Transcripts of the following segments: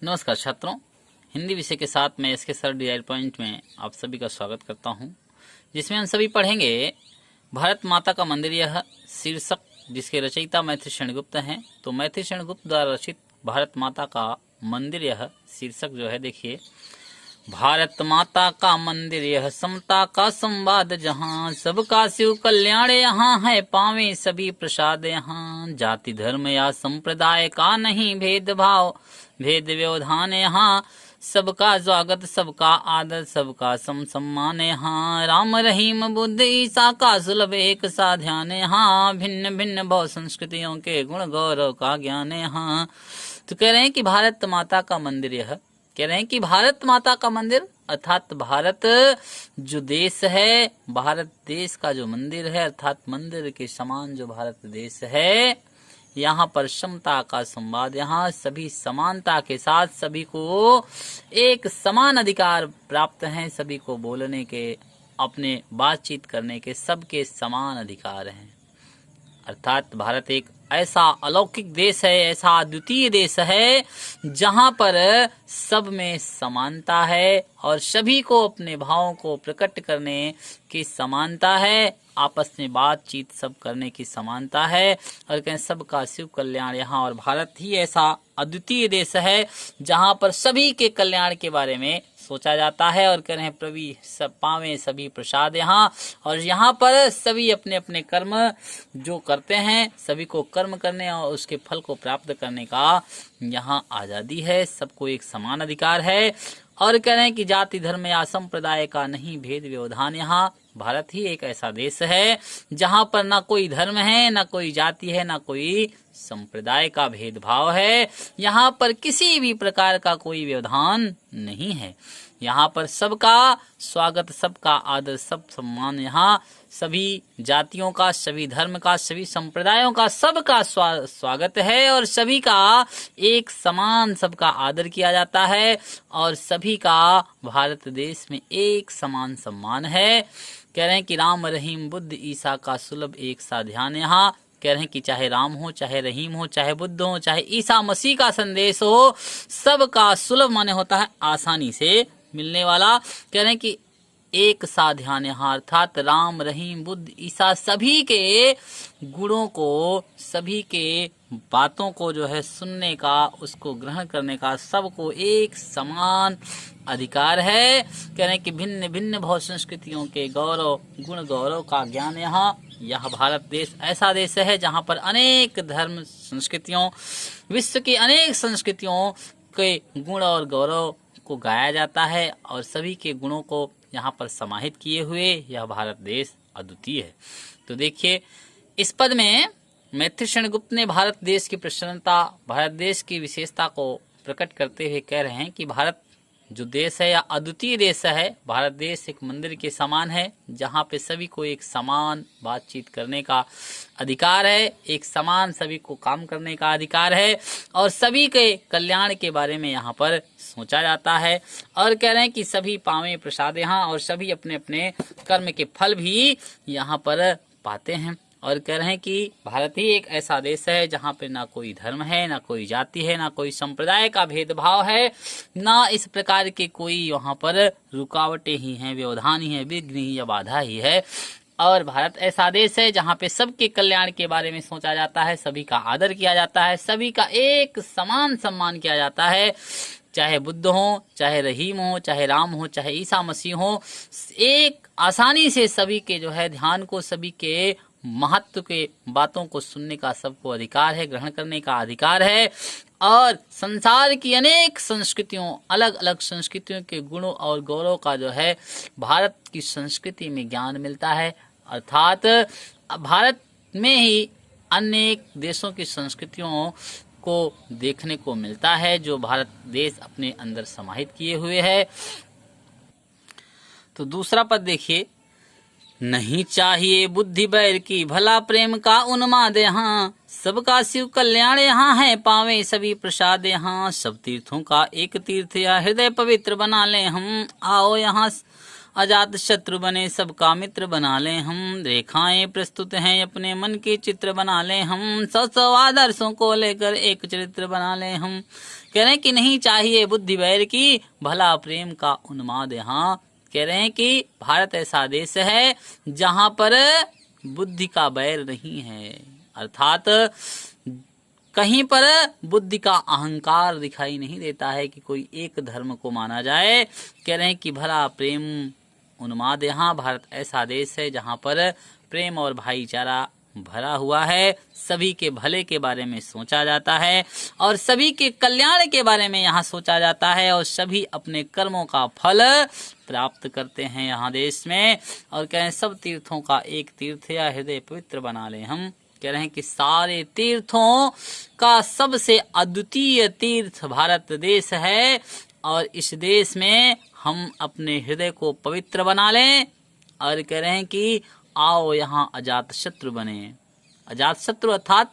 नमस्कार छात्रों, हिंदी विषय के साथ मैं इसके सर डिजाइन पॉइंट में आप सभी का स्वागत करता हूं, जिसमें हम सभी पढ़ेंगे भारत माता का मंदिर। यह शीर्षक जिसके रचयिता मैथिली शरण गुप्त हैं। तो मैथिली शरण गुप्त द्वारा रचित भारत माता का मंदिर यह शीर्षक जो है, देखिए, भारत माता का मंदिर यह समता का संवाद जहाँ, सबका शिव कल्याण यहाँ है, पावे सभी प्रसाद यहाँ, जाति धर्म या संप्रदाय का नहीं भेदभाव, भेद व्यवधान यहाँ, सबका स्वागत सबका आदर सबका सम्मान यहाँ, राम रहीम बुद्ध ईसा का सुलभ एक सा ध्यान यहाँ, भिन्न भिन्न बहु संस्कृतियों के गुण गौरव का ज्ञान यहाँ। तो कह रहे हैं कि भारत माता का मंदिर यह, कह रहे हैं कि भारत माता का मंदिर अर्थात भारत जो देश है, भारत देश का जो मंदिर है, अर्थात मंदिर के समान जो भारत देश है, यहाँ पर समता का संवाद, यहाँ सभी समानता के साथ सभी को एक समान अधिकार प्राप्त हैं, सभी को बोलने के, अपने बातचीत करने के सबके समान अधिकार हैं। अर्थात भारत एक ऐसा अलौकिक देश है, ऐसा अद्वितीय देश है जहाँ पर सब में समानता है और सभी को अपने भावों को प्रकट करने की समानता है, आपस में बातचीत सब करने की समानता है, और कहें सबका शिव कल्याण यहाँ। और भारत ही ऐसा अद्वितीय देश है जहाँ पर सभी के कल्याण के बारे में सोचा जाता है, और कह रहे हैं प्रभु सब पावे सभी प्रसाद यहाँ, और यहाँ पर सभी अपने अपने कर्म जो करते हैं, सभी को कर्म करने और उसके फल को प्राप्त करने का यहाँ आजादी है, सबको एक समान अधिकार है। और कह रहे हैं कि जाति धर्म या संप्रदाय का नहीं भेद व्यवधान यहाँ। भारत ही एक ऐसा देश है जहाँ पर ना कोई धर्म है, ना कोई जाति है, ना कोई संप्रदाय का भेदभाव है, यहाँ पर किसी भी प्रकार का कोई व्यवधान नहीं है। यहाँ पर सबका स्वागत सबका आदर सब सम्मान, यहाँ सभी जातियों का, सभी धर्म का, सभी संप्रदायों का सबका स्वागत है, और सभी का एक समान सबका आदर किया जाता है, और सभी का भारत देश में एक समान सम्मान है। कह रहे हैं कि राम रहीम बुद्ध ईसा का सुलभ एक सा ध्यान यहाँ। कह रहे हैं कि चाहे राम हो, चाहे रहीम हो, चाहे बुद्ध हो, चाहे ईसा मसीह का संदेश हो, सबका सुलभ माने होता है आसानी से मिलने वाला। कह रहे हैं कि एक सा ध्यान यहाँ, अर्थात राम रहीम बुद्ध ईसा सभी के गुणों को, सभी के बातों को जो है सुनने का, उसको ग्रहण करने का सबको एक समान अधिकार है। कह रहे हैं कि भिन्न भिन्न बहु संस्कृतियों के गौरव गुण गौरव का ज्ञान यहाँ। यह भारत देश ऐसा देश है जहाँ पर अनेक धर्म संस्कृतियों, विश्व की अनेक संस्कृतियों के गुण और गौरव को गाया जाता है, और सभी के गुणों को यहाँ पर समाहित किए हुए यह भारत देश अद्वितीय है। तो देखिए, इस पद में मैथिली शरण गुप्त ने भारत देश की प्रसन्नता, भारत देश की विशेषता को प्रकट करते हुए कह रहे हैं कि भारत जो देश है या अद्वितीय देश है, भारत देश एक मंदिर के समान है जहाँ पे सभी को एक समान बातचीत करने का अधिकार है, एक समान सभी को काम करने का अधिकार है, और सभी के कल्याण के बारे में यहाँ पर सोचा जाता है। और कह रहे हैं कि सभी पावे प्रसाद यहाँ, और सभी अपने अपने कर्म के फल भी यहाँ पर पाते हैं। और कह रहे हैं कि भारत ही एक ऐसा देश है जहाँ पे ना कोई धर्म है, ना कोई जाति है, ना कोई संप्रदाय का भेदभाव है, ना इस प्रकार के कोई वहाँ पर रुकावटें ही हैं, व्यवधान ही है, विघ्न ही या बाधा ही है। और भारत ऐसा देश है जहाँ पे सबके कल्याण के बारे में सोचा जाता है, सभी का आदर किया जाता है, सभी का एक समान सम्मान किया जाता है, चाहे बुद्ध हो, चाहे रहीम हो, चाहे राम हो, चाहे ईसा मसीह हो, एक आसानी से सभी के जो है ध्यान को, सभी के महत्व के बातों को सुनने का सबको अधिकार है, ग्रहण करने का अधिकार है। और संसार की अनेक संस्कृतियों, अलग अलग संस्कृतियों के गुणों और गौरव का जो है भारत की संस्कृति में ज्ञान मिलता है। अर्थात भारत में ही अनेक देशों की संस्कृतियों को देखने को मिलता है जो भारत देश अपने अंदर समाहित किए हुए है। तो दूसरा पद देखिए, नहीं चाहिए बुद्धि बैर की, भला प्रेम का उन्माद यहाँ, सबका शिव कल्याण यहाँ है, पावे सभी प्रसाद यहाँ, सब तीर्थों का एक तीर्थ या हृदय पवित्र बना ले हम, आओ यहाँ अजात शत्रु बने सबका मित्र बना ले हम, रेखाएं प्रस्तुत हैं अपने मन के चित्र बना ले हम, 100 आदर्शों को लेकर एक चरित्र बना ले हम। कह रहे हैं कि नहीं चाहिए बुद्धि बैर की, भला प्रेम का उन्माद यहाँ। कह रहे हैं कि भारत ऐसा देश है जहाँ पर बुद्धि का बैर नहीं है, अर्थात कहीं पर बुद्धि का अहंकार दिखाई नहीं देता है कि कोई एक धर्म को माना जाए। कह रहे हैं कि भला प्रेम उन्माद यहाँ, भारत ऐसा देश है जहाँ पर प्रेम और भाईचारा भरा हुआ है, सभी के भले के बारे में सोचा जाता है और सभी के कल्याण के बारे में यहाँ सोचा जाता है और सभी अपने कर्मों का फल प्राप्त करते हैं यहाँ देश में। और कह रहे हैं सब तीर्थों का एक तीर्थ या हृदय पवित्र बना ले हम। कह रहे हैं कि सारे तीर्थों का सबसे अद्वितीय तीर्थ भारत देश है और इस देश में हम अपने हृदय को पवित्र बना लें। और कह रहे हैं कि आओ यहाँ अजात शत्रु बने, अजात शत्रु अर्थात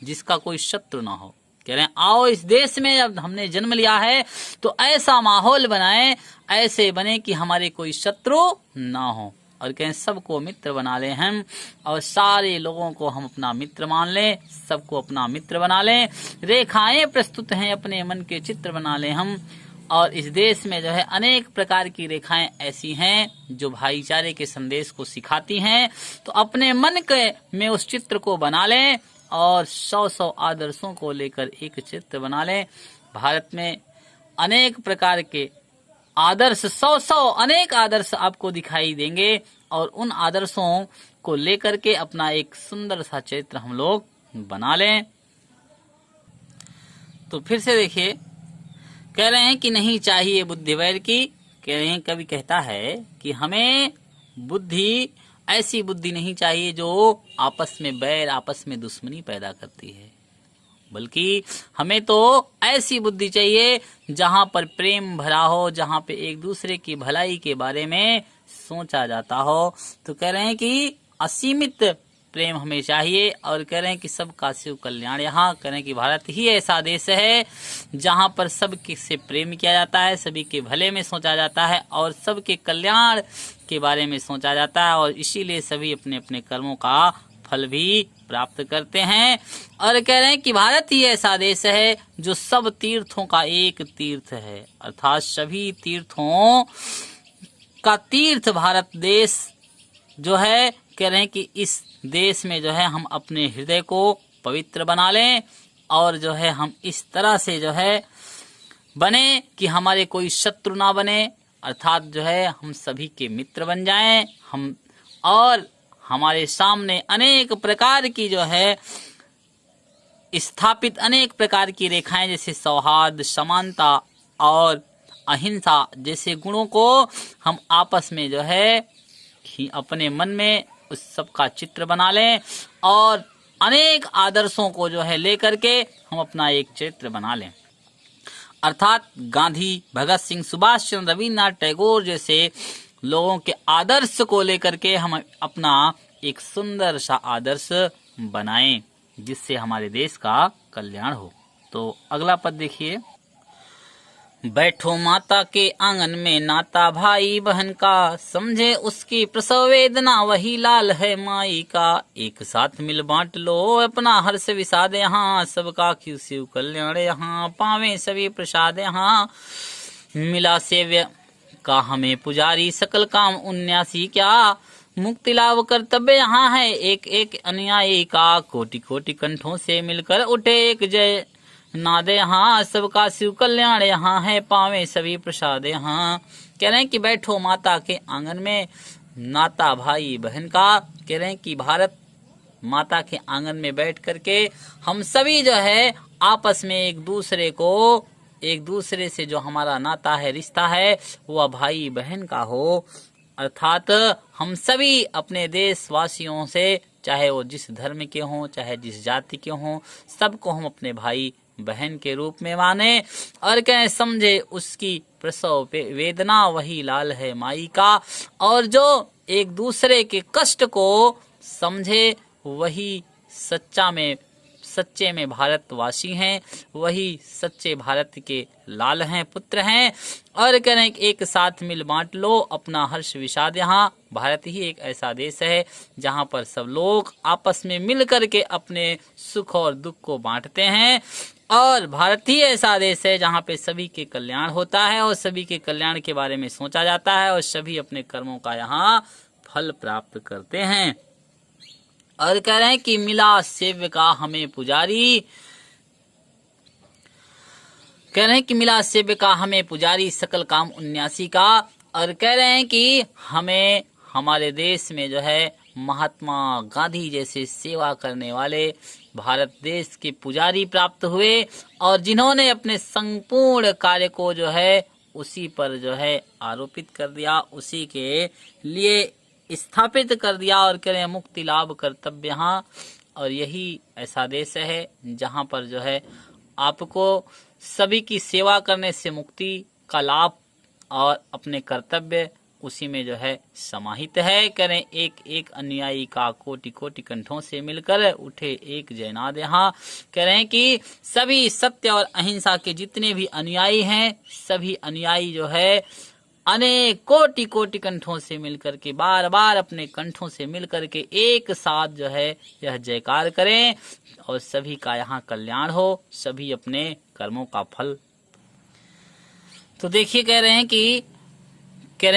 जिसका कोई शत्रु ना हो। कह रहे हैं आओ इस देश में जब हमने जन्म लिया है तो ऐसा माहौल बनाए, ऐसे बने कि हमारे कोई शत्रु ना हो। और कहें सबको मित्र बना ले हम और सारे लोगों को हम अपना मित्र मान लें, सबको अपना मित्र बना लें। रेखाएं प्रस्तुत हैं अपने मन के चित्र बना ले हम। और इस देश में जो है अनेक प्रकार की रेखाएं ऐसी हैं जो भाईचारे के संदेश को सिखाती हैं। तो अपने मन के में उस चित्र को बना लें और 100 आदर्शों को लेकर एक चित्र बना लें। भारत में अनेक प्रकार के आदर्श 100 अनेक आदर्श आपको दिखाई देंगे और उन आदर्शों को लेकर के अपना एक सुंदर सा चित्र हम लोग बना लें। तो फिर से देखिए, कह रहे हैं कि नहीं चाहिए बुद्धि वैर की। कह रहे हैं कवि कहता है कि हमें बुद्धि, ऐसी बुद्धि नहीं चाहिए जो आपस में बैर, आपस में दुश्मनी पैदा करती है, बल्कि हमें तो ऐसी बुद्धि चाहिए जहां पर प्रेम भरा हो, जहां पे एक दूसरे की भलाई के बारे में सोचा जाता हो। तो कह रहे हैं कि असीमित प्रेम हमें चाहिए और कह रहे हैं कि सबका शिव कल्याण यहाँ। कह रहे हैं कि भारत ही ऐसा देश है जहाँ पर सबके से प्रेम किया जाता है, सभी के भले में सोचा जाता है और सबके कल्याण के बारे में सोचा जाता है और इसीलिए सभी अपने अपने कर्मों का फल भी प्राप्त करते हैं। और कह रहे हैं कि भारत ही ऐसा देश है जो सब तीर्थों का एक तीर्थ है, अर्थात सभी तीर्थों का तीर्थ भारत देश जो है। कह रहे हैं कि इस देश में जो है हम अपने हृदय को पवित्र बना लें और जो है हम इस तरह से जो है बने कि हमारे कोई शत्रु ना बने, अर्थात जो है हम सभी के मित्र बन जाएं हम। और हमारे सामने अनेक प्रकार की जो है स्थापित अनेक प्रकार की रेखाएं, जैसे सौहार्द, समानता और अहिंसा जैसे गुणों को हम आपस में जो है अपने मन में उस सब का चित्र बना लें और अनेक आदर्शों को जो है लेकर के हम अपना एक चित्र बना लें। अर्थात गांधी, भगत सिंह, सुभाष चंद्र, रविन्द्रनाथ टैगोर जैसे लोगों के आदर्श को लेकर के हम अपना एक सुंदर सा आदर्श बनाएं जिससे हमारे देश का कल्याण हो। तो अगला पद देखिए, बैठो माता के आंगन में नाता भाई बहन का, समझे उसकी प्रसव वेदना वही लाल है माई का। एक साथ मिल बांट लो अपना हर्ष विषाद यहाँ, सबका क्यों शिव कल्याण यहाँ, पावे सभी प्रसाद यहाँ। मिला सेव्य का हमें पुजारी, सकल काम उन्यासी क्या, मुक्ति लाभ कर्तव्य यहाँ है एक एक अनुयायी का। कोटि कोटि कंठों से मिलकर उठे एक जय नादे यहाँ, सबका शिव कल्याण यहाँ है, पावे सभी प्रसाद यहाँ। कह रहे हैं कि बैठो माता के आंगन में नाता भाई बहन का। कह रहे हैं कि भारत माता के आंगन में बैठ करके हम सभी जो है आपस में एक दूसरे से जो हमारा नाता है, रिश्ता है, वह भाई बहन का हो। अर्थात हम सभी अपने देशवासियों से, चाहे वो जिस धर्म के हों, चाहे जिस जाति के हों, सबको हम अपने भाई बहन के रूप में माने और कहें समझे उसकी प्रसव वेदना वही लाल है माई का। और जो एक दूसरे के कष्ट को समझे वही सच्चे में भारतवासी हैं, वही सच्चे भारत के लाल हैं, पुत्र हैं। और कह रहे हैं कि एक साथ मिल बांट लो अपना हर्ष विषाद। यहाँ भारत ही एक ऐसा देश है जहाँ पर सब लोग आपस में मिल करके अपने सुख और दुख को बांटते हैं। और भारत ही ऐसा देश है जहाँ पे सभी के कल्याण होता है और सभी के कल्याण के बारे में सोचा जाता है और सभी अपने कर्मों का यहाँ फल प्राप्त करते हैं। और कह रहे हैं कि मिला सेव्य का हमें पुजारी, कह रहे हैं कि मिला सेव्य का हमें पुजारी सकल काम उन्यासी का। और कह रहे हैं कि हमें हमारे देश में जो है महात्मा गांधी जैसे सेवा करने वाले भारत देश के पुजारी प्राप्त हुए और जिन्होंने अपने संपूर्ण कार्य को जो है उसी पर जो है आरोपित कर दिया, उसी के लिए स्थापित कर दिया। और कह रहे हैं मुक्ति लाभ कर्तव्य यहाँ, और यही ऐसा देश है जहाँ पर जो है आपको सभी की सेवा करने से मुक्ति का लाभ और अपने कर्तव्य उसी में जो है समाहित है। करें एक एक अनुयायी का कोटि कोटि कंठों से मिलकर उठे एक जयनाद। यहाँ कह रहे हैं कि सभी सत्य और अहिंसा के जितने भी अनुयायी हैं, सभी अनुयायी जो है अनेक कोटि कोटि कंठों से मिलकर के बार बार अपने कंठों से मिलकर के एक साथ जो है यह जयकार करें और सभी का यहाँ कल्याण हो, सभी अपने कर्मों का फल। तो देखिए कह रहे हैं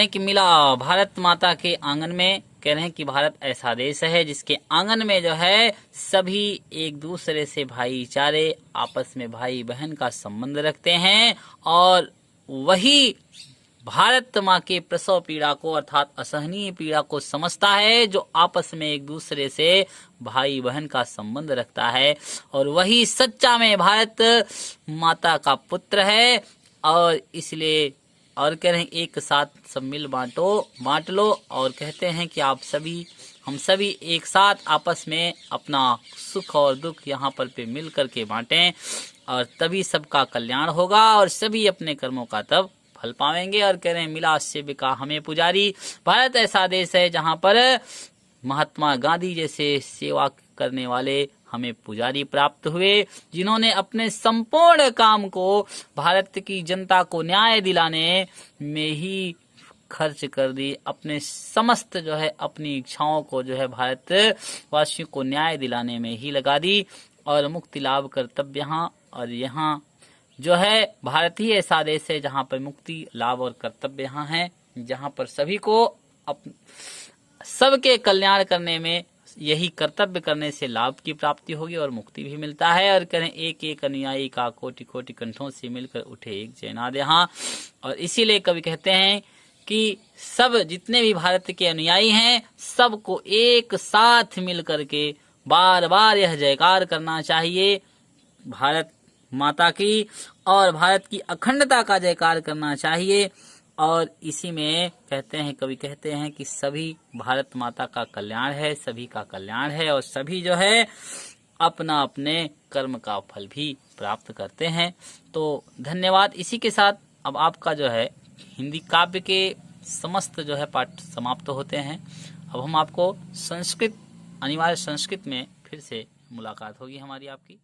कि मिला भारत माता के आंगन में। कह रहे हैं कि भारत ऐसा देश है जिसके आंगन में जो है सभी एक दूसरे से भाईचारे आपस में भाई बहन का संबंध रखते हैं और वही भारत माँ के प्रसव पीड़ा को अर्थात असहनीय पीड़ा को समझता है, जो आपस में एक दूसरे से भाई बहन का संबंध रखता है और वही सच्चा में भारत माता का पुत्र है। और इसलिए और कह रहे हैं एक साथ सब मिल बांट लो और कहते हैं कि हम सभी एक साथ आपस में अपना सुख और दुख यहाँ पर पे मिल करके बांटें और तभी सबका कल्याण होगा और सभी अपने कर्मों का तब फल पाएंगे। और कह रहे हैं मिला सेव्य का हमें पुजारी। भारत ऐसा देश है जहाँ पर महात्मा गांधी जैसे सेवा करने वाले हमें पुजारी प्राप्त हुए, जिन्होंने अपने संपूर्ण काम को भारत की जनता को न्याय दिलाने में ही खर्च कर दी। अपने समस्त जो है अपनी इच्छाओं को जो है भारत वासियों को न्याय दिलाने में ही लगा दी और मुक्ति लाभ कर्तव्य यहाँ। और यहाँ जो है भारत ही ऐसा देश है जहाँ पर मुक्ति लाभ और कर्तव्य यहाँ है, जहाँ पर सभी को सबके कल्याण करने में यही कर्तव्य करने से लाभ की प्राप्ति होगी और मुक्ति भी मिलता है। और करें एक एक अनुयायी का कोटि कोटि कंठों से मिलकर उठे एक जयनाद यहाँ। और इसीलिए कवि कहते हैं कि सब जितने भी भारत के अनुयायी हैं सबको एक साथ मिल करके बार बार यह जयकार करना चाहिए भारत माता की और भारत की अखंडता का जयकार करना चाहिए। और इसी में कवि कहते हैं कि सभी भारत माता का कल्याण है, सभी का कल्याण है और सभी जो है अपना अपने कर्म का फल भी प्राप्त करते हैं। तो धन्यवाद। इसी के साथ अब आपका जो है हिंदी काव्य के समस्त जो है पाठ समाप्त होते हैं। अब हम आपको संस्कृत, अनिवार्य संस्कृत में फिर से मुलाकात होगी हमारी आपकी।